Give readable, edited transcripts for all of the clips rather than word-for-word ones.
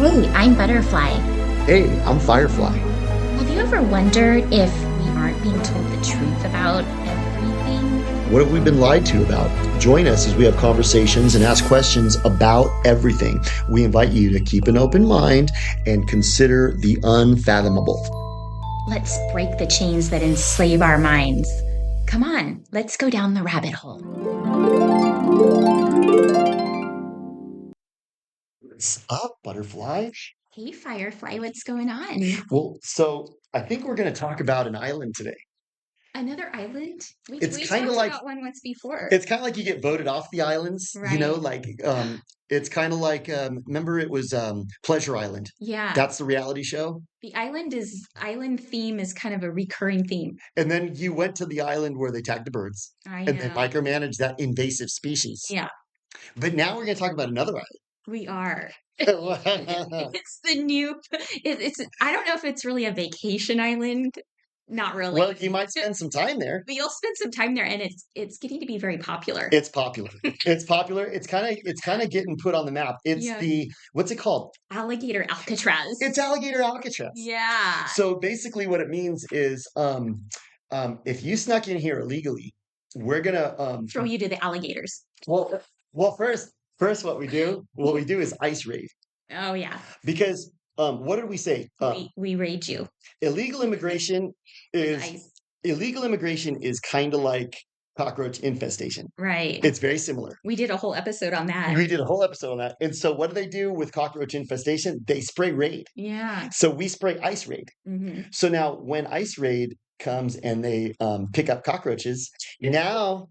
Hey, I'm Butterfly. Hey, I'm Firefly. Have you ever wondered if we aren't being told the truth about everything? What have we been lied to about? Join us as we have conversations and ask questions about everything. We invite you to keep an open mind and consider the unfathomable. Let's break the chains that enslave our minds. Come on, let's go down the rabbit hole. What's up, Butterfly? Hey, Firefly, what's going on? Well, so I think we're going to talk about an island today. Another island? We It's we kind of talked like about one once before. it's kind of like you get voted off the islands, Right. it's kind of like remember it was Pleasure Island. Yeah. That's the reality show. The island theme is kind of a recurring theme. And then you went to the island where they tagged the birds I and then know. micromanaged that invasive species. Yeah, But now we're going to talk about another we are. island. It's the new it's I don't know if it's really a vacation island. Not Well, really. you might spend some time there. But you'll spend some time there and it's getting to be very popular. It's popular. It's popular. It's kind of getting put on the map. It's Yeah. the what's it called? Alligator Alcatraz. It's Alligator Alcatraz. Yeah. So basically, what it means is, if you snuck in here illegally, we're gonna Throw you to the alligators. well, first, what we do is ice raid Oh yeah. because what did we say? We raid you. Illegal immigration is Nice. illegal immigration is kind of like cockroach infestation. Right. It's very similar. We did a whole episode on that. We did a whole episode on that. And so what do they do with cockroach infestation? They spray raid. Yeah. So we spray ice raid. Hmm. So now when ice raid comes and they pick up cockroaches, now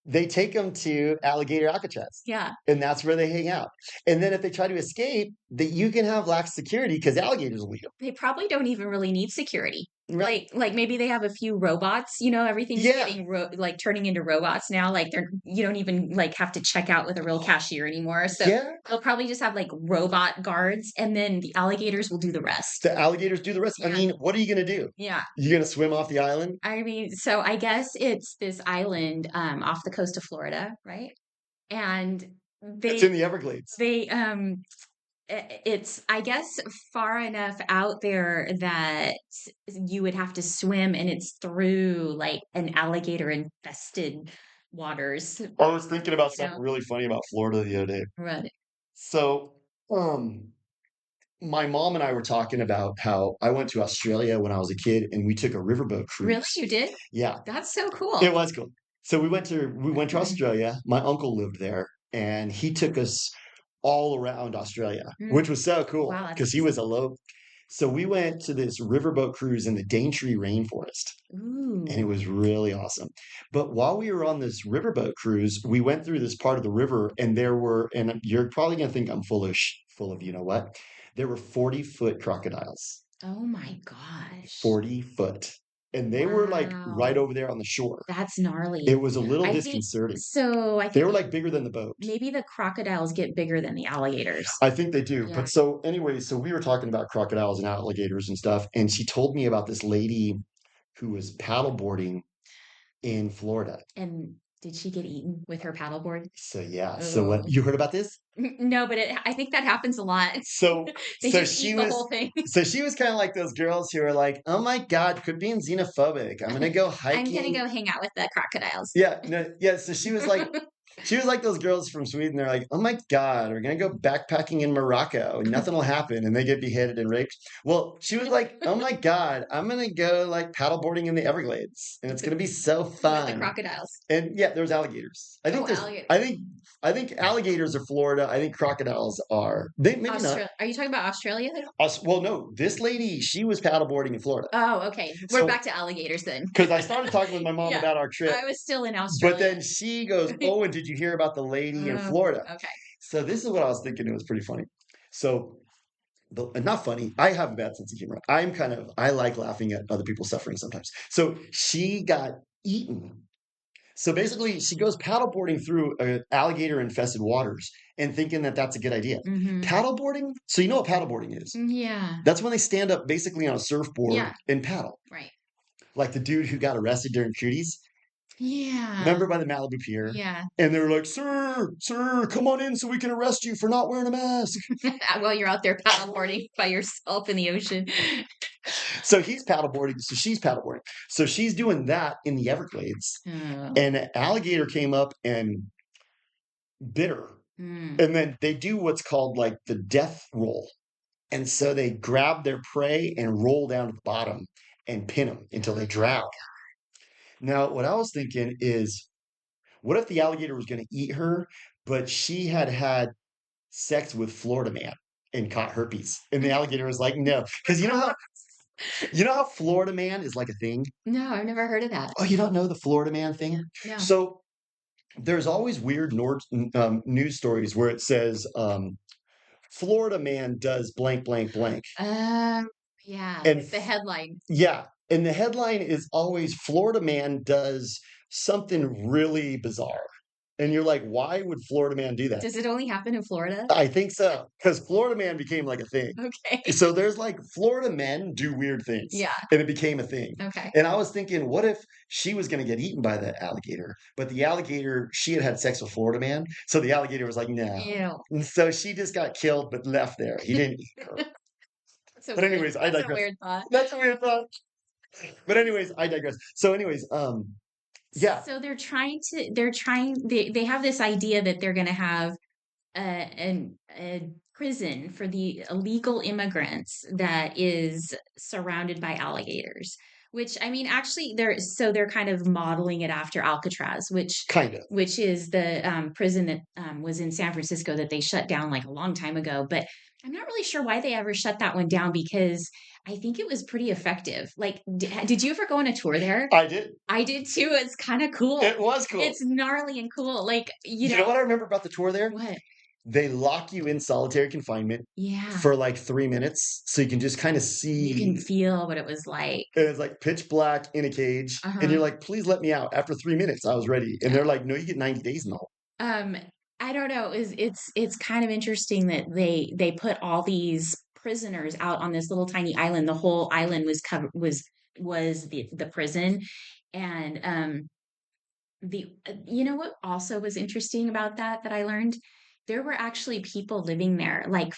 they take them to Alligator Alcatraz. Yeah. And that's where they hang out. And then if they try to escape, that you can have lax security because alligators will eat them. They probably don't even really need security. Right. Like maybe they have a few robots, everything's Yeah. getting like turning into robots now. Like you don't even like have to check out with a real cashier anymore. So Yeah. they'll probably just have like robot guards and then the alligators will do the rest. The alligators do the rest. I Yeah. mean, what are you going to do? Yeah. You're going to swim off the island? I mean, so I guess it's this island off the coast of Florida, right? And It's in they the Everglades. they it's I guess far enough out there that you would have to swim and it's through like an alligator infested waters. I was thinking about You something know, really funny about Florida the other day. right. So, my mom and I were talking about how I went to Australia when I was a kid and we took a riverboat Really, cruise. you did? Yeah, That's so it cool. was cool. So we went to Australia. My uncle lived there and he took us all around Australia, Mm, which was so cool wow, that's because he was a low. So we went to this riverboat cruise in the Daintree rainforest and it ooh, was really awesome. But while we were on this riverboat cruise, we went through this part of the river, and and you're probably gonna think I'm full of you know what? There were 40-foot crocodiles, oh my gosh. 40 foot, and they were like right Wow. over there on the shore. That's It gnarly. was a little I think disconcerting. so. I They think were like bigger than the boat. maybe the crocodiles get bigger than the alligators. I think they do. Yeah. But so anyway, so we were talking about crocodiles and alligators and stuff, and she told me about this lady who was paddleboarding in Florida. And did she get eaten with her paddleboard? So yeah, so Oh. what you heard about this? No, but I think that happens a lot. So They so just she eat the was whole thing. so she was kind of like those girls who are like, "Oh my God, quit being xenophobic. I'm gonna go I'm gonna hiking." go hang out with the crocodiles. Yeah, no, yeah. So she was like those girls from Sweden. They're like, "Oh my God, we're gonna go backpacking in Morocco and nothing will happen," and they get beheaded and raped. Well, she was like, "Oh my God, I'm gonna go like paddleboarding in the Everglades, and it's gonna be so With the fun." crocodiles. And yeah, there's alligators. I think Oh, there's. alligator. I think alligators are Florida. I think crocodiles are. They maybe not. Australia. Are you talking about Australia? Well, no, this lady, she was paddleboarding in Florida. Oh, okay. We're So, back to alligators then. because I started talking with my mom Yeah, about our trip, I was still in but Australia. then she goes, "Oh, and did you hear about the lady in Oh, Florida?" okay. So this is what I was thinking. It was pretty funny. So, not funny. I have a bad sense of humor. I like laughing at other people suffering sometimes. So she got eaten. So basically, she goes paddleboarding through alligator infested waters and thinking that that's a good idea. Hmm. Paddleboarding? So you know what paddleboarding is? Yeah. That's when they stand up basically on a surfboard Yeah. and paddle. Right. Like the dude who got arrested during Cooties. Yeah. Remember by the Malibu Pier? Yeah. And they were like, sir, come on in so we can arrest you for not wearing a mask. While you're out there paddleboarding by yourself in the ocean. So he's paddleboarding. So she's paddleboarding. So she's doing that in the Everglades. Oh. And an alligator came up and bit her. Mm. And then they do what's called like the death roll. And so they grab their prey and roll down to the bottom and pin them until they drown. Now, what I was thinking is, what if the alligator was going to eat her, but she had had sex with Florida man and caught herpes? And the alligator was like, no, because you know how Florida man is like a thing. No, I've never heard of that. Oh, you don't know the Florida man thing? No. So there's always weird news stories where it says Florida man does blank blank blank, Um, yeah, and like the headline. yeah, and the headline is always Florida man does something really bizarre. And you're like, why would Florida man do that? Does it only happen in Florida? I think so, because Florida man became like a thing. Okay. So there's like Florida men do weird things, Yeah. and it became a thing. Okay. And I was thinking, what if she was going to get eaten by the alligator, but the alligator, she had had sex with Florida man, so the alligator was like, no. Ew. And so she just got killed, but left there. He didn't eat her. But anyways, I That's a digress. weird thought. That's a weird thought. But anyways, I digress. So anyways, yeah, So they have this idea that they're going to have a prison for the illegal immigrants that is surrounded by alligators. Which I mean, actually, they're kind of modeling it after Alcatraz, kind of. which is the prison that was in San Francisco that they shut down like a long time ago. But I'm not really sure why they ever shut that one down because I think it was pretty effective. Like, did you ever go on a tour there? I did. I did too. It's kind of cool. It was cool. It's gnarly and cool. Like, You know what I remember about the tour there? what? They lock you in solitary confinement Yeah. for like 3 minutes so you can just kind of You can see. feel what it was like. And it's like pitch black in a cage. And Uh-huh. you're like, please let me out. After 3 minutes, I was ready. And they're like, no, you get 90 days in the hole. Um, I don't know. It's kind of interesting that they put all these prisoners out on this little tiny island. The whole island was covered was the prison, and the you know what also was interesting about that I learned there were actually people living there, like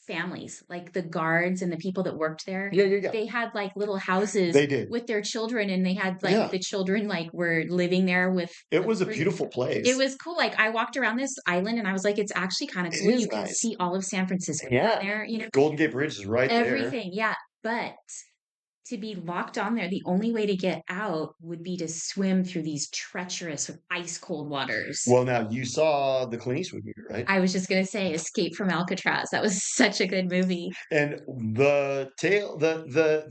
families, like the guards and the people that worked there. Yeah. They had like little houses They did. with their children, and they had like Yeah. the children like were living there with It was a with- beautiful it place. was cool. Like I walked around this island and I was like, it's actually kind of It cool. is You can nice. see all of San Francisco Yeah. there, you know, Golden Gate Bridge is right there. everything. Yeah. But to be locked on there, the only way to get out would be to swim through these treacherous ice cold waters. Well, now you saw the Clint Eastwood movie, right? I was just gonna say Escape from Alcatraz. That was such a good movie. And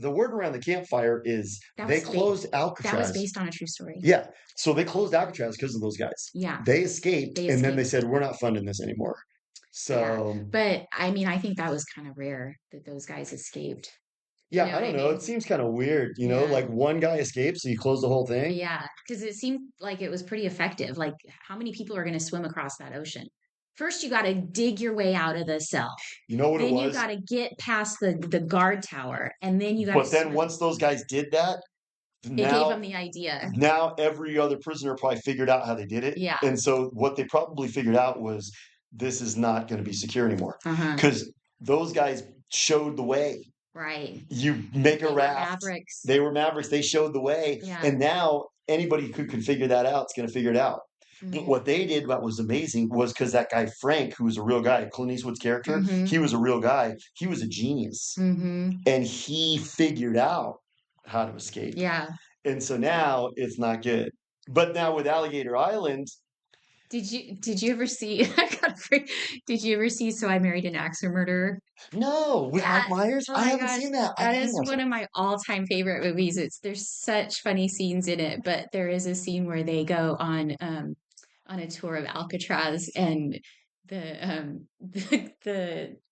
the word around the campfire is That they was based closed that was Alcatraz. based on a true story. Yeah. So they closed Alcatraz because of those guys. Yeah. They escaped, They and then they escaped. said, we're not funding this anymore. Yeah. So But I mean, I think that was kind of rare that those guys escaped. yeah, know I what I don't know. mean? It seems kind of weird, Yeah. like one guy escaped, so you close the whole thing. Yeah, because it seemed like it was pretty effective. Like, how many people are going to swim across that ocean? First, you got to dig your way out of the cell. You know what it Then you was? got to get past the guard tower, and then you got But to then swim. once those guys did that, It gave now them the idea. now every other prisoner probably figured out how they did it. Yeah. And so what they probably figured out was this is not going to be secure anymore Uh-huh. because those guys showed the way. Right. You make They a were raft. mavericks. They were mavericks. They showed the way. Yeah. And now anybody who can figure that out is going to figure it out. But Mhm. what they did, what was amazing, was because that guy Frank, who was a real guy, Clint Eastwood's character, Mhm. he was a real guy. He was a genius, Mhm. and he figured out how to escape. Yeah. And so now it's not good. But now with Alligator Island, Did you ever see did you ever see So I Married an Axe Murderer? no, with Mike That Myers, oh I my haven't gosh, seen that. I that gotta is watch one that. of my all-time favorite movies. There's such funny scenes in it, but there is a scene where they go on a tour of Alcatraz and the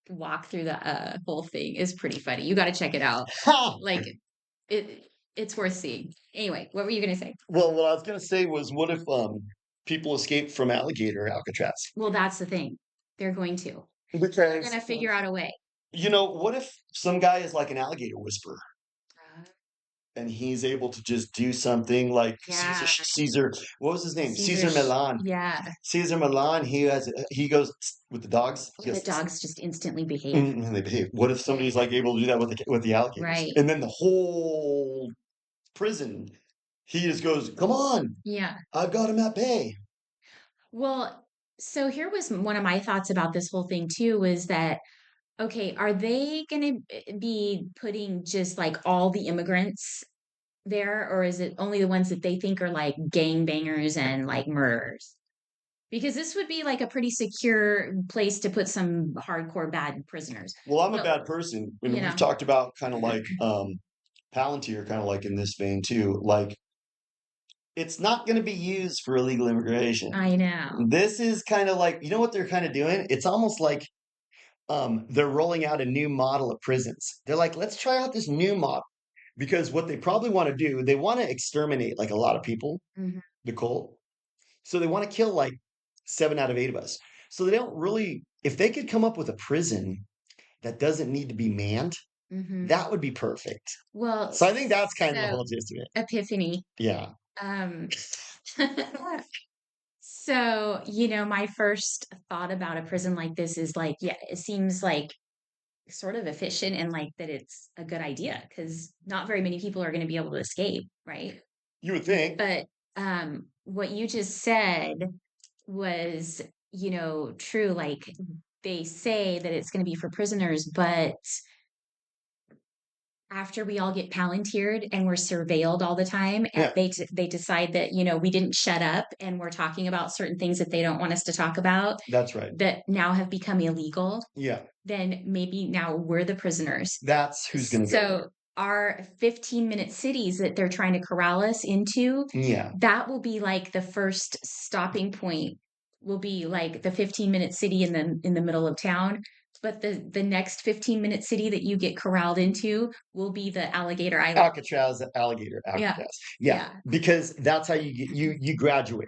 walk through the whole thing is pretty funny. You got to check it out. Ha! Like it's worth seeing. Anyway, what were you going to say? Well, what I was gonna say was, what if people escaped from Alligator Alcatraz? Well, that's the thing. They're going to. They're Because going to figure out a way. what if some guy is like an alligator whisperer? and he's able to just do something like Yeah. Caesar. What was his name? Caesar, Caesar Milan. yeah. Caesar Milan. He goes with the dogs. He And the goes, dogs just instantly behave. and they behave. What if somebody's like able to do that with the alligators? Right. And then the whole prison, he just goes, "Come on, Yeah. I've got him at bay." Well, so here was one of my thoughts about this whole thing too, was that, okay, are they going to be putting just like all the immigrants there, or is it only the ones that they think are like gangbangers and like murderers? Because this would be like a pretty secure place to put some hardcore bad prisoners. Well, I'm a Well, bad person, and you we've know, talked about kind of like Palantir, kind of like in this vein too. Like it's not going to be used for illegal immigration. I know. This is kind of like, you know what they're kind of doing? It's almost like they're rolling out a new model of prisons. They're like, let's try out this new model because what they probably want to do, they want to exterminate like a lot of people, Hmm. Nicole. So they want to kill like 7 out of 8 of us. So they don't really, if they could come up with a prison that doesn't need to be manned, Hmm. that would be perfect. Well, So I think that's kind of the so whole gist of it. epiphany. Yeah. Um, so, my first thought about a prison like this is like, yeah, it seems like sort of efficient and like that it's a good idea because not very many people are going to be able to escape, right? You would think. But what you just said was, true. Like they say that it's going to be for prisoners, but after we all get palantired and we're surveilled all the time and Yeah, they decide that we didn't shut up and we're talking about certain things that they don't want us to talk about that's right. that now have become illegal, Yeah, then maybe now we're the prisoners. that's who's going to go there. So our 15-minute cities that they're trying to corral us into, Yeah, that will be like the first stopping point, will be like the 15-minute city in the middle of town. But the next 15-minute city that you get corralled into will be the Alligator Island. Alcatraz, Alligator Yeah. Alcatraz. Yeah, Yeah. because that's how you get you graduate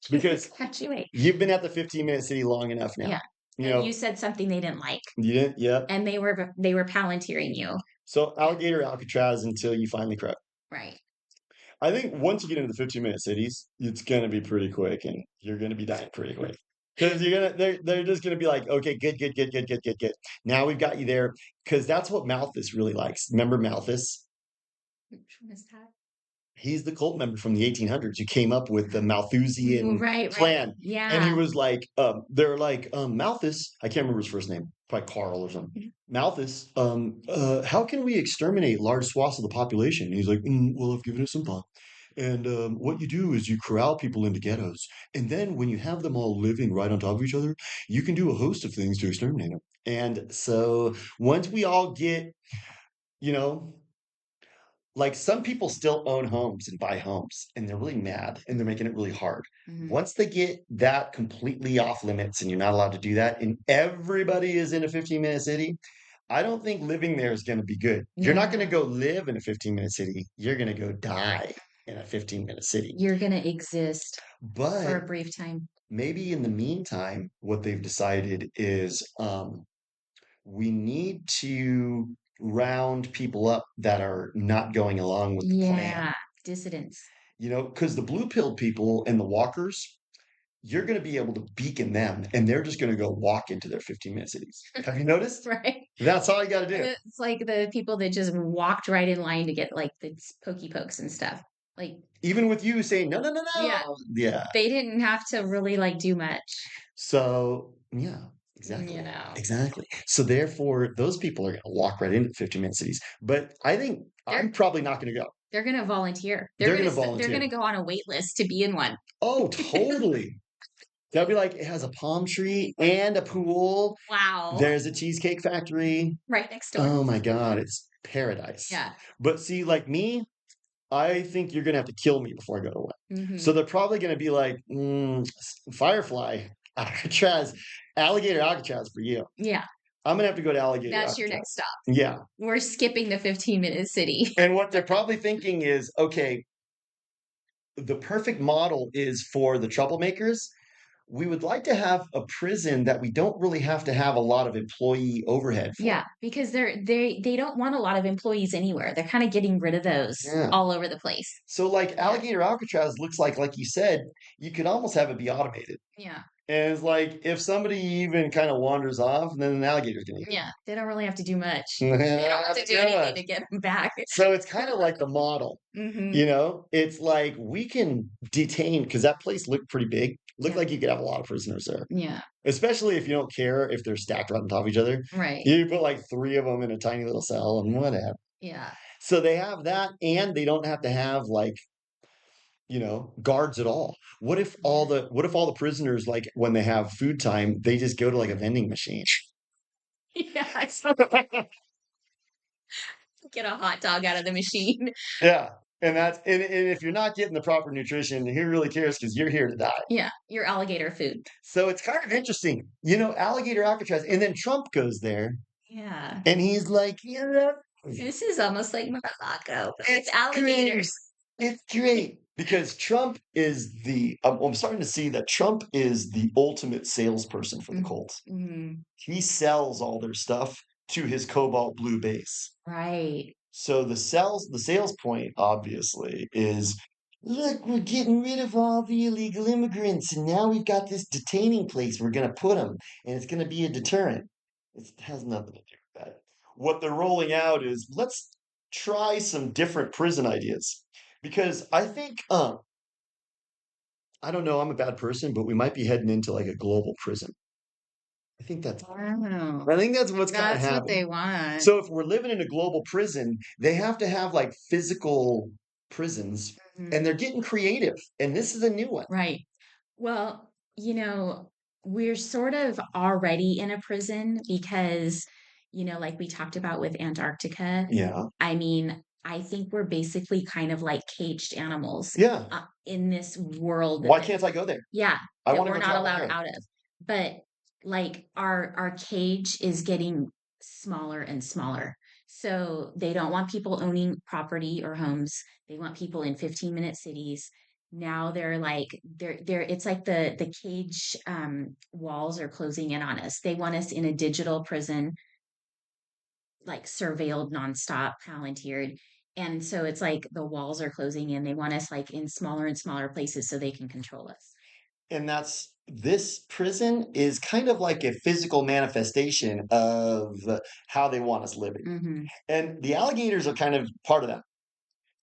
because Graduate. you've been at the 15-minute city long enough now. Yeah. You And you know, said something they didn't like. you didn't. Yep. And they were palantiring you. So Alligator Alcatraz until you finally crack. Right. I think once you get into the 15-minute cities, it's gonna be pretty quick, and you're gonna be dying pretty quick. Because they're just gonna be like, okay, good, good, good, good, good, good, good. Now we've got you there. Because that's what Malthus really likes. Remember Malthus? Which one is that? He's the cult member from the 1800s who came up with the Malthusian Right, right. plan. And he Yeah. was like, they're like, Malthus, I can't remember his first name, probably Carl or something. Mhm. Malthus, how can we exterminate large swaths of the population? And he's like, well, I've given it some thought. And what you do is you corral people into ghettos. And then when you have them all living right on top of each other, you can do a host of things to exterminate them. And so once we all get, you know, like some people still own homes and buy homes and they're really mad and they're making it really hard. Mhm. Once they get that completely off limits and you're not allowed to do that and everybody is in a 15-minute city, I don't think living there is going to be good. You're not going to No. go live in a 15-minute city. You're going to go die in a 15-minute city. You're gonna exist for But a brief time. maybe in the meantime, what they've decided is we need to round people up that are not going along with the plan. Yeah. Dissidents. Because the blue pill people and the walkers, you're going to be able to beacon them and they're just going to go walk into their 15-minute cities. Have you noticed? Right. That's all you got to do. It's like the people that just walked right in line to get like the pokey pokes and stuff. Like, Even with you saying, no, no, no, yeah, no. Yeah. they didn't have to really like do much. So, yeah, You exactly. know. Exactly. So, therefore, those people are going to walk right into the 15-minute cities. But I think I'm They're probably not going to go. they're gonna volunteer. They're going to They're volunteer. gonna go on a wait list to be in one. Oh, totally. They'll be like, it has a palm tree and a pool. Wow. There's a cheesecake factory. Right next door. Oh my God, it's paradise. Yeah. But see, like me, I think you're gonna have to kill me before I go to one. Hmm. So they're probably gonna be like, Firefly, Alcatraz, Alligator Alcatraz for you. Yeah. I'm gonna have to go to Alligator That's your Alcatraz. next stop. Yeah. We're skipping the 15-minute city. And what they're probably thinking is, okay, the perfect model is for the troublemakers. we would like to have a prison that we don't really have to have a lot of employee overhead for. Yeah, because they don't want a lot of employees anywhere. They're kind of getting rid of those Yeah. all over the place. So like Yeah. Alligator Alcatraz looks like you said, you could almost have it be automated. Yeah. And it's like if somebody even kind of wanders off, then an alligator's gonna eat Yeah. They don't really have to do much. them. They don't have to do anything Much. to get them back. So it's kind of like the model, Hmm. you know? It's like we can detain because that place looked pretty big. Looked Yeah. like you could have a lot of prisoners there. Yeah. Especially if you don't care if they're stacked right on top of each other. Right. You put like three of them in a tiny little cell and whatever. Yeah. So they have that, and they don't have to have like, guards at all. What if all the prisoners, like when they have food time, they just go to like a vending machine? Yeah. Get a hot dog out of the machine. Yeah. And if you're not getting the proper nutrition, who really cares? Because you're here to die. Yeah. Your alligator food. So it's kind of interesting, Alligator Alcatraz, and then Trump goes there, Yeah. and he's like, This is almost like Morocco, but it's with alligators. great. It's great because Trump is I'm starting to see that Trump is the ultimate salesperson for the Colts. Mm-hmm. He sells all their stuff to his cobalt blue base. Right. So the sales point obviously is, look, we're getting rid of all the illegal immigrants, and now we've got this detaining place we're going to put them, and it's going to be a deterrent. It has nothing to do with that. What they're rolling out is, let's try some different prison ideas, because I think I don't know, I'm a bad person, but we might be heading into like a global prison. I think that's Wow. I think that's what's kind of That's what happening. they want. So if we're living in a global prison, they have to have like physical prisons, Mhm. and they're getting creative. And this is a new one. Right. Well, we're sort of already in a prison because, like we talked about with Antarctica, Yeah. I mean, I think we're basically kind of like caged animals Yeah. in this world Why can't I go there? yeah, I that want to we're go not travel allowed there. out of. But like our cage is getting smaller and smaller. So they don't want people owning property or homes. They want people in 15-minute cities. Now they're it's like the cage walls are closing in on us. They want us in a digital prison, like surveilled nonstop, palantired. And so it's like the walls are closing in. They want us like in smaller and smaller places so they can control us. And this prison is kind of like a physical manifestation of how they want us living. Mm-hmm. And the alligators are kind of part of that,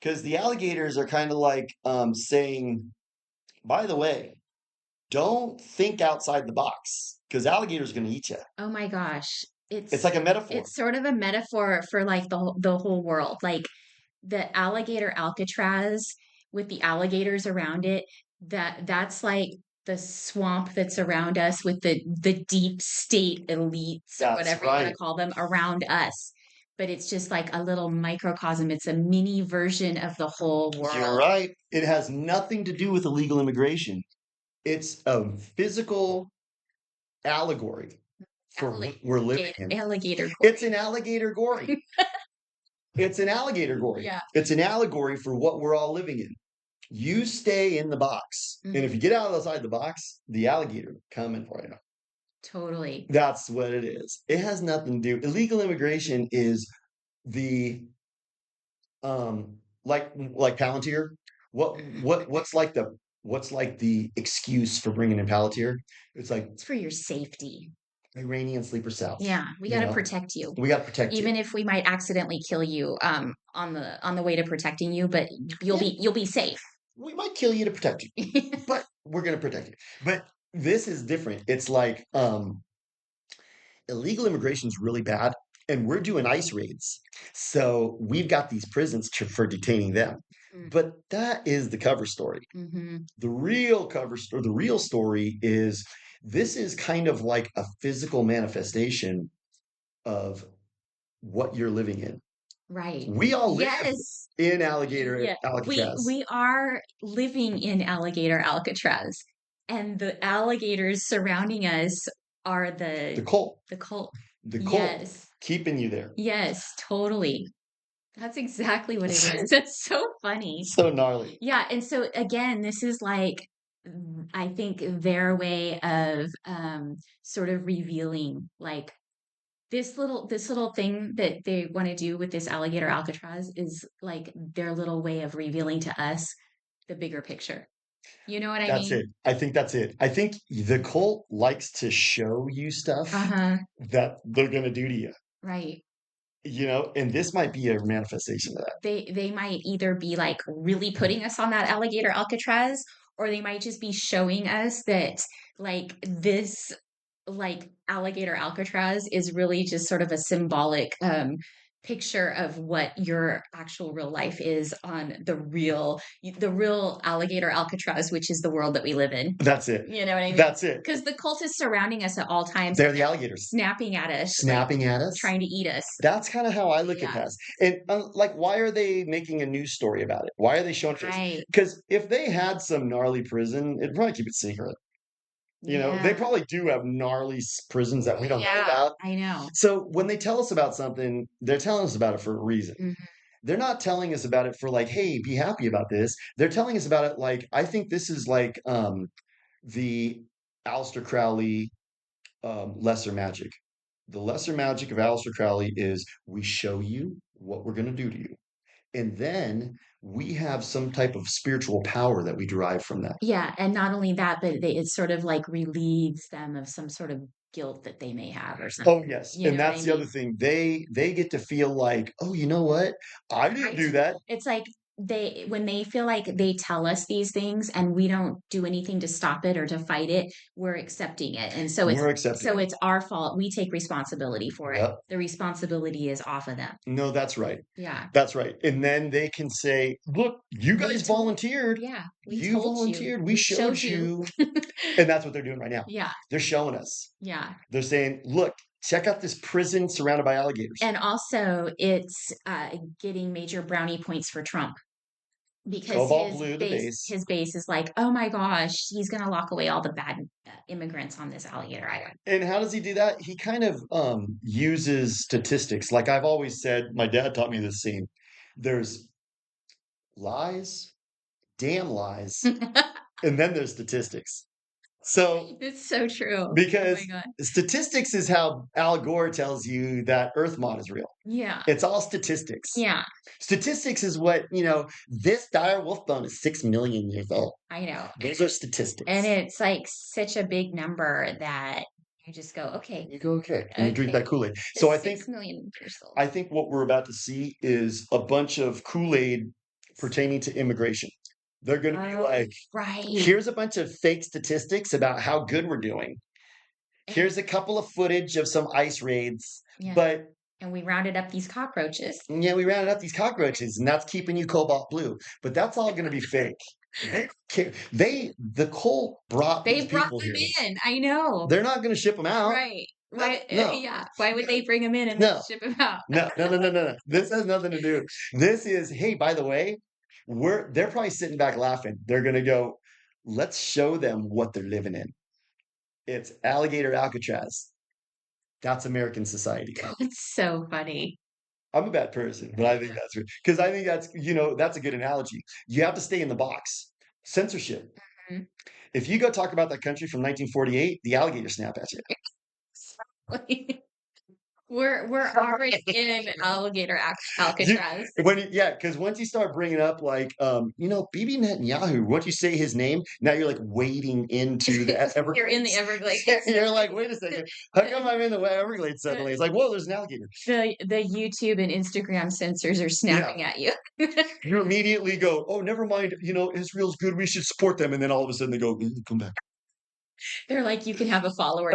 because the alligators are kind of like saying, by the way, don't think outside the box because alligator's going to eat you. Oh my gosh. It's like a metaphor. It's sort of a metaphor for like the whole world. Like the alligator Alcatraz with the alligators around it, that's like the swamp that's around us with the deep state elites or That's whatever you want to right. call them around us. But it's just like a little microcosm. It's a mini version of the whole You're world. right. It has nothing to do with illegal immigration. It's a physical allegory for what we're living in. Alligator It's gory. an alligator gory. It's an alligator gory. Yeah. It's an allegory for what we're all living in. You stay in the box. And if you get outside the box, the alligator coming for you. Totally. That's what it is. It has nothing to do. Illegal immigration is the like Palantir. What's like the excuse for bringing in Palantir? It's like It's for your safety. Iranian sleeper cells. Yeah, we got to protect you. We got to protect Even you. if we might accidentally kill you on the way to protecting you, but you'll be safe. We might kill you to protect you, but we're going to protect you. But this is different. It's like illegal immigration is really bad, and we're doing ICE raids. So we've got these prisons for detaining them. But that is the cover story. Mm-hmm. The real cover story, the real story is this is kind of like a physical manifestation of what you're living in. Right. We all live Yes. in Alligator Yeah. Alcatraz. We are living in Alligator Alcatraz, and the alligators surrounding us are The cult. the cult. The cult Yes. keeping you there. Yes, totally. That's exactly what it is. That's so funny. So gnarly. Yeah, and so again, this is like I think their way of sort of revealing like this little thing that they want to do with this alligator Alcatraz is like their little way of revealing to us the bigger picture. You know what I That's mean? it. I think that's it. I think the cult likes to show you stuff Uh-huh. that they're going to do to you, Right. and this might be a manifestation of that. They might either be like really putting us on that alligator Alcatraz, or they might just be showing us that like this like alligator Alcatraz is really just sort of a symbolic picture of what your actual real life is on the real alligator Alcatraz, which is the world that we live in. That's it. You know what I mean? That's it. Because the cult is surrounding us at all times, They're the alligators snapping at us, like snapping at us. trying to eat us. That's kind of how I look at Yeah. this. And like, why are they making a news story about it? Why are they showing this? Right. Because if they had some gnarly prison, it'd probably keep it secret. They Yeah. probably do have gnarly prisons that we don't know Yeah. about. I know. So when they tell us about something, they're telling us about it for a reason. Mhm. They're not telling us about it for like, hey, be happy about this. They're telling us about it like, I think this is like the Aleister Crowley lesser magic. The lesser magic of Aleister Crowley is we show you what we're going to do to you. And then we have some type of spiritual power that we derive from that. Yeah, and not only that, but it sort of like relieves them of some sort of guilt that they may have or Oh something. yes, You and know what I that's the other mean? thing. They get to feel like, oh, you know what? I didn't Right. do that. It's like when they feel like they tell us these things and we don't do anything to stop it or to fight it, we're accepting it. And so it's We're accepting so it. it's our fault. We take responsibility for it. Yep. The responsibility is off of them. No, that's right. Yeah. That's right. And then they can say, look, you We guys told volunteered. Yeah, we You told you. volunteered. We We showed showed you. you. And that's what they're doing right now. Yeah. They're showing us. Yeah. They're saying, look, check out this prison surrounded by alligators. And also, it's getting major brownie points for Trump because Cobalt his blue, the base base. his base is like, oh my gosh, he's going to lock away all the bad immigrants on this alligator island. And how does he do that? He kind of uses statistics. Like I've always said, my dad taught me this scene. There's lies, damn lies, and then there's statistics. So It's so true. Oh my because god. statistics is how Al Gore tells you that Earth mod is real. Yeah. It's all statistics. Yeah. Statistics is what, this dire wolf bone is 6 million years old. I know. Those are And statistics. it's like such a big number that you just go, okay, You go, okay. And you drink that okay. Kool-Aid. So It's I think 6 million years old. I think what we're about to see is a bunch of Kool-Aid pertaining to immigration. They're going to be Oh, like, right. here's a bunch of fake statistics about how good we're doing. And Here's a couple of footage of some ICE raids, yeah. but And we rounded up these cockroaches. yeah, we rounded up these cockroaches, and that's keeping you cobalt blue. But that's all going to be fake. The Cole brought They these brought people them here. in. I know. They're not going to ship them out. Right. No, Why? no, Yeah. Why would they bring them in and then no, ship them out? no, no, no, no, no, no. This has nothing to do. This is, hey, by the way, they're probably sitting back laughing. They're going to go, let's show them what they're living in. It's Alligator Alcatraz. That's American society. It's so funny. I'm a bad person, but I think that's because I think that's a good analogy. You have to stay in the box. Censorship. Mhm. If you go talk about that country from 1948, the alligators snap at you. We're already in alligator You, Alcatraz. because once you start bringing up like, Bibi Netanyahu, once you say his name, now you're like wading into the You're in the Everglades. Everglades. You're like, wait a second, how come I'm in the Everglades suddenly? It's like, whoa, there's an alligator. The YouTube and Instagram censors are Yeah, snapping at you. you immediately go, oh, never mind. Israel's good. We should support them. And then all of a sudden they go, come back. They're like, you can have a follower.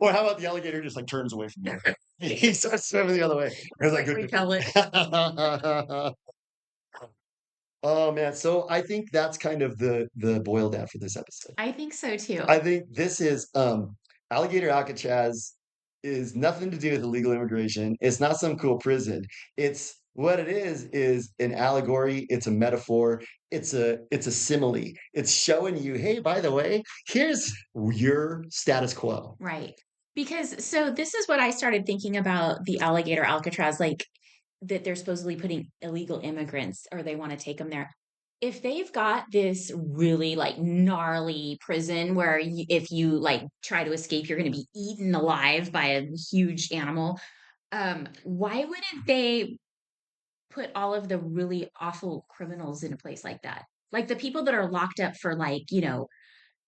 Or how about the alligator just like turns away from you? He starts swimming the other way. It's like Like good. repel it. Oh man, so I think that's kind of the boil down for this episode. I think so too. I think this is Alligator Alcatraz is nothing to do with illegal immigration. It's not some cool prison. It's what it is an allegory, it's a metaphor, it's a simile. It's showing you, hey, by the way, here's your status quo. Right. Because so this is what I started thinking about the alligator Alcatraz, like that they're supposedly putting illegal immigrants or they want to take them there. if they've got this really like gnarly prison where if you like try to escape, you're going to be eaten alive by a huge animal, why wouldn't they put all of the really awful criminals in a place like that? Like the people that are locked up for like,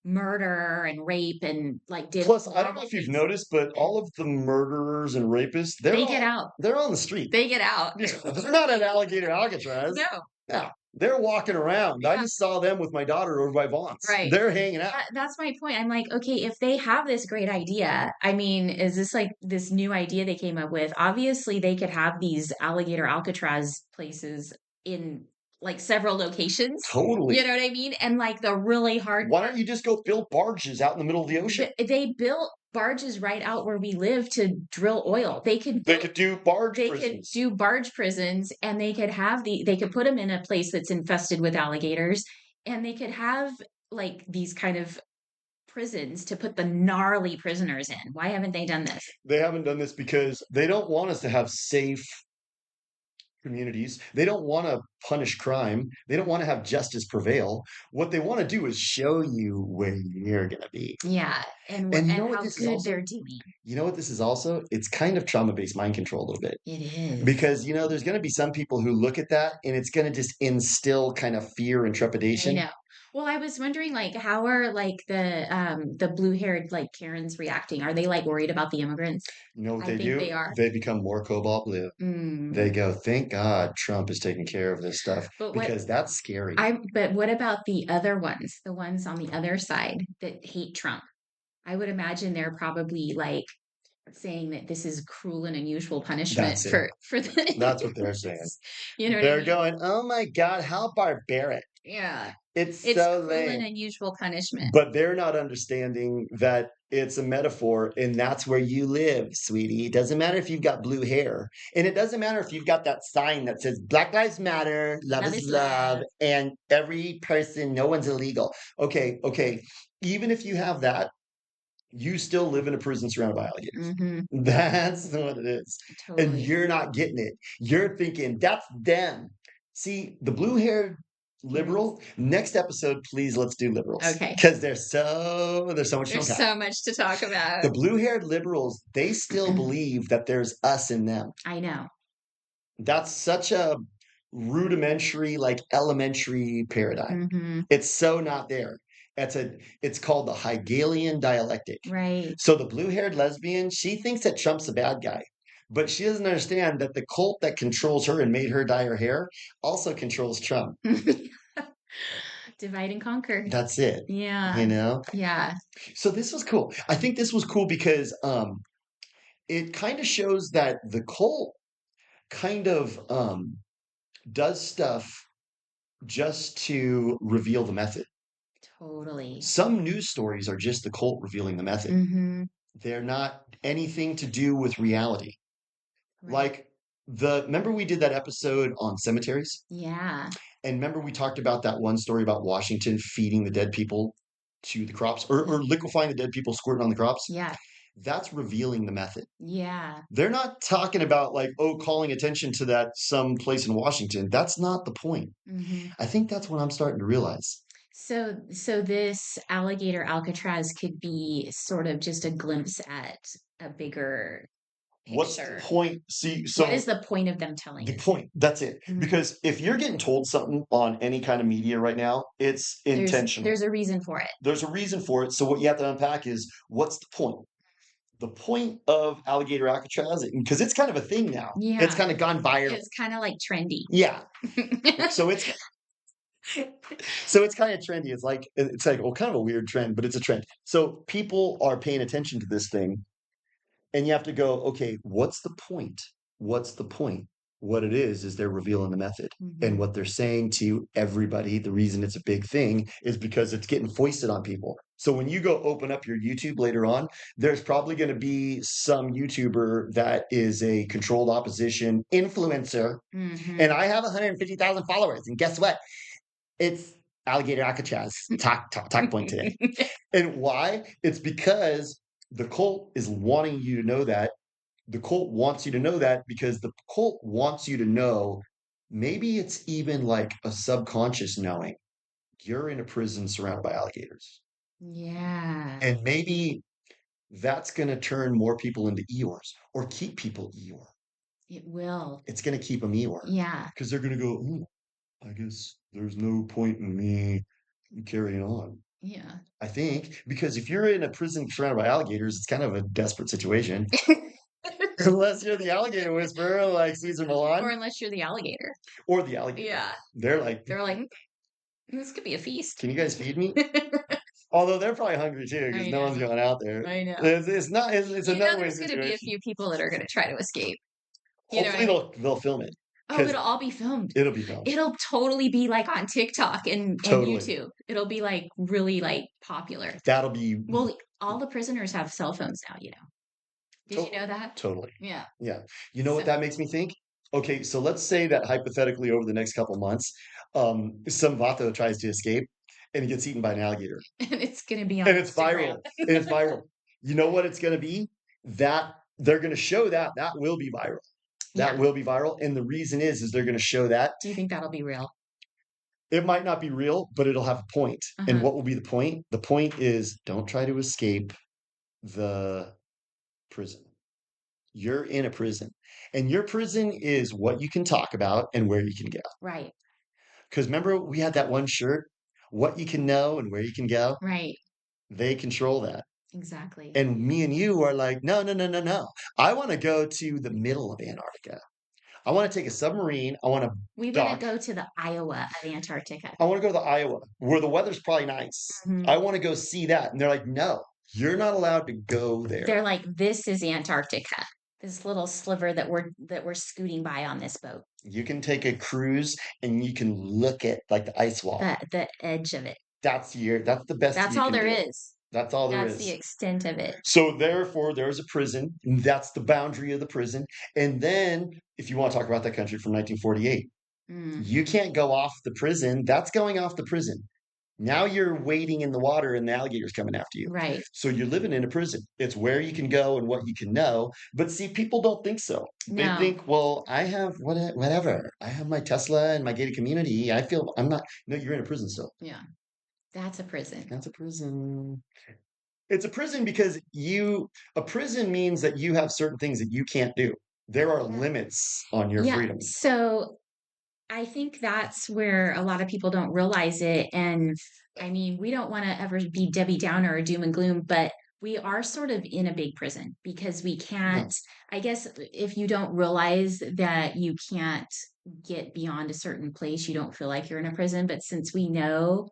murder and rape and like did Plus, I don't know horrible if you've things. noticed, but all of the murderers and rapists, They get out. they're on the street. They get out. They're not at Alligator Alcatraz. No. No, they're walking around. I Yeah. just saw them with my daughter over by Vaughn's. Right. They're hanging out. That's my point. I'm like, okay, if they have this great idea, I mean, is this like this new idea they came up with? Obviously, they could have these alligator Alcatraz places in like several locations. Totally. You know what I mean? And like the really hard Why don't you just go build barges out in the middle of the ocean? they built barges right out where we live to drill oil. They could do barge they could prisons. do barge prisons and they could have they could put them in a place that's infested with alligators and they could have like these kind of prisons to put the gnarly prisoners in. Why haven't they done this? They haven't done this because they don't want us to have safe communities. They don't want to punish crime. They don't want to have justice prevail. What they want to do is show you where you're going to be. Yeah, And you know and what how this is good also? they're doing. You know what this is also? It's kind of trauma-based mind control a little bit. It is. Because, there's going to be some people who look at that and it's going to just instill kind of fear and I trepidation. know. Well, I was wondering, like, how are like the blue-haired like Karens reacting? Are they like worried about the immigrants? You know what I they think do? they are. They become more cobalt blue. They Mm. go, thank God Trump is taking care of this stuff But because that's scary. but what about the other ones, the ones on the other side that hate Trump? I would imagine they're probably like saying that this is cruel and unusual punishment That's it. for the That's what they're saying. you know what I They're mean? going, oh my God, how barbaric. Yeah. It's It's so cruel and lame. unusual punishment. But they're not understanding that it's a metaphor and that's where you live, sweetie. It doesn't matter if you've got blue hair. And it doesn't matter if you've got that sign that says Black Lives Matter, love Love is is love, love. and every person, no one's illegal. Okay, okay. Even if you have that, you still live in a prison surrounded by alligators. Hmm. That's what it is. And Totally. you're not getting it. You're thinking, that's them. See, the blue haired Karens. liberal, next episode, please let's do liberals. Okay. Because there's so much to There's unpack. so much to talk about. The blue haired liberals, they still believe that there's us in them. I know. That's such a rudimentary, like elementary paradigm. Hmm. It's so not there. It's called the Hegelian dialectic. Right. So the blue-haired lesbian, she thinks that Trump's a bad guy, but she doesn't understand that the cult that controls her and made her dye her hair also controls Trump. Divide and conquer. That's it. Yeah. Yeah. So this was cool. I think this was cool because it kind of shows that the cult kind of does stuff just to reveal the method. Totally. Some news stories are just the cult revealing the method. Hmm. They're not anything to do with reality. Right. Like remember we did that episode on cemeteries? Yeah. And remember we talked about that one story about Washington feeding the dead people to the crops or liquefying the dead people, squirting on the crops? Yeah. That's revealing the method. Yeah. They're not talking about like, oh, calling attention to that some place in Washington. That's not the point. Hmm. I think that's what I'm starting to realize. So this alligator Alcatraz could be sort of just a glimpse at a bigger What's the picture. point? See, so What is the point of them telling the it? point, that's it. Mhm. Because if you're getting told something on any kind of media right now, it's intentional. There's a reason for it. There's a reason for it. So what you have to unpack is what's the point? The point of Alligator Alcatraz, because it's kind of a thing now. Yeah. It's kind of gone viral. It's kind of like trendy. Yeah. So it's kind of trendy. It's like well, kind of a weird trend, but it's a trend. So people are paying attention to this thing, and you have to go, okay, what's the point? What's the point? What it is they're revealing the method. And Mhm. what they're saying to everybody, the reason it's a big thing is because it's getting foisted on people. So when you go open up your YouTube later on, there's probably going to be some YouTuber that is a controlled opposition influencer. Mhm. And I have 150,000 followers. And guess what? It's Alligator Alcatraz talk point today. And why? It's because the cult is wanting you to know that. The cult wants you to know that because the cult wants you to know maybe it's even like a subconscious knowing you're in a prison surrounded by alligators. Yeah, And maybe that's going to turn more people into Eeyores or keep people Eeyore. it will. It's going to keep them Eeyore Yeah. because they're going to go, "Ooh, I guess there's no point in me carrying on." Yeah. I think because if you're in a prison surrounded by alligators, it's kind of a desperate situation. Unless you're the alligator whisperer like Caesar Or Milan unless you're the alligator. or the alligator. Yeah. They're like, They're like, this could be a feast. can you guys feed me? Although they're probably hungry too because I no one's know. going out there. I know. It's not. It's a You know, no-win there's going to be a situation. few people that are going to try to escape. You know what I Hopefully mean? they'll film it Oh, because it'll all be filmed. it'll be filmed. It'll totally be like on TikTok and Totally. YouTube. It'll be like really like popular. That'll be Well, all the prisoners have cell phones now, you know. Did you to- know that? totally. Yeah. Yeah. You know what So, that makes me think? Okay, so let's say that hypothetically over the next couple months, some vato tries to escape and he gets eaten by an alligator. and it's going to be on And it's Instagram. viral. And it's viral. You know what it's going to be? That they're going to show that that will be viral. That Yeah. will be viral. And the reason is they're going to show that Do you think that'll be real? it might not be real, but it'll have a point. And Uh-huh. what will be the point? The point is don't try to escape the prison. You're in a prison. And your prison is what you can talk about and where you can go. Right. Because remember, we had that one shirt, what you can know and where you can go. Right. They control that. Exactly. And me and you are like, no, no, no, no, no. I want to go to the middle of Antarctica. I want to take a submarine. I want to We want to dock. go to the Iowa of Antarctica. I want to go to the Iowa where the weather's probably nice. Mhm. I want to go see that. And they're like, no, you're not allowed to go there. They're like, this is Antarctica. This little sliver that we're scooting by on this boat. You can take a cruise and you can look at like the ice wall. The edge of it. That's the best That's you all can there do. is. That's all there That's the is. extent of it. So therefore, there's a prison. That's the boundary of the prison. And then, if you want to talk about that country from 1948, Mm, you can't go off the prison. That's going off the prison. Now you're wading in the water and the alligator's coming after you. right. So you're living in a prison. It's where you can go and what you can know. But see, people don't think so. They No. think, well, I have whatever. I have my Tesla and my gated community. I feel I'm not. No, you're in a prison still. Yeah. That's a prison. That's a prison. It's a prison because a prison means that you have certain things that you can't do. There are Yeah. limits on your Yeah. freedom. So I think that's where a lot of people don't realize it. And I mean, we don't want to ever be Debbie Downer or doom and gloom, but we are sort of in a big prison because we can't, I guess, if you don't realize that you can't get beyond a certain place, you don't feel like you're in a prison. But since we know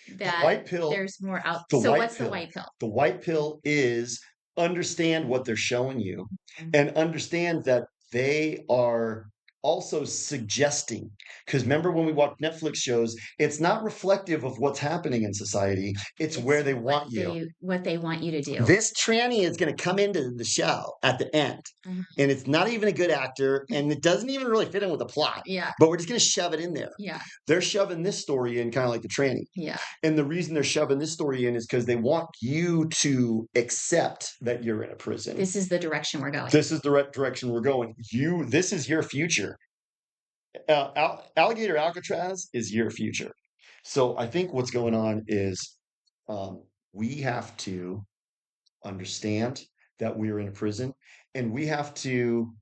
The that white pill, there's more out, the so white what's the pill, white pill? the white pill is understand what they're showing you Mhm. and understand that they are also suggesting. Because remember when we watch Netflix shows, it's not reflective of what's happening in society. It's where they want you. What they want you to do. This tranny is going to come into the show at the end, Mhm. and it's not even a good actor, and it doesn't even really fit in with the plot. Yeah. But we're just going to shove it in there. Yeah. They're shoving this story in kind of like the tranny. Yeah. And the reason they're shoving this story in is because they want you to accept that you're in a prison. This is the direction we're going. This is the direction we're going. This is your future. Alligator Alcatraz is your future. So I think what's going on is we have to understand that we're in a prison, and we have to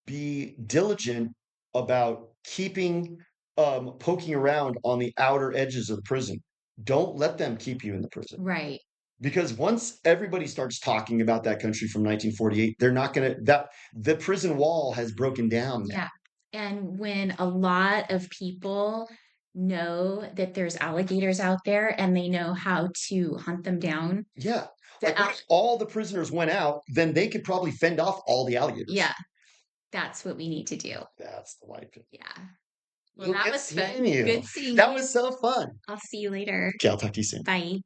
be diligent about keeping poking around on the outer edges of the prison. Don't let them keep you in the prison. Right. Because once everybody starts talking about that country from 1948, they're not going to that the prison wall has broken down now. Yeah. And when a lot of people know that there's alligators out there and they know how to hunt them down. Yeah. Like what if all the prisoners went out, then they could probably fend off all the alligators. Yeah. That's what we need to do. That's the white pill. Yeah. Well, that was fun. You. Good seeing That you. was so fun. I'll see you later. Okay, I'll talk to you soon. Bye.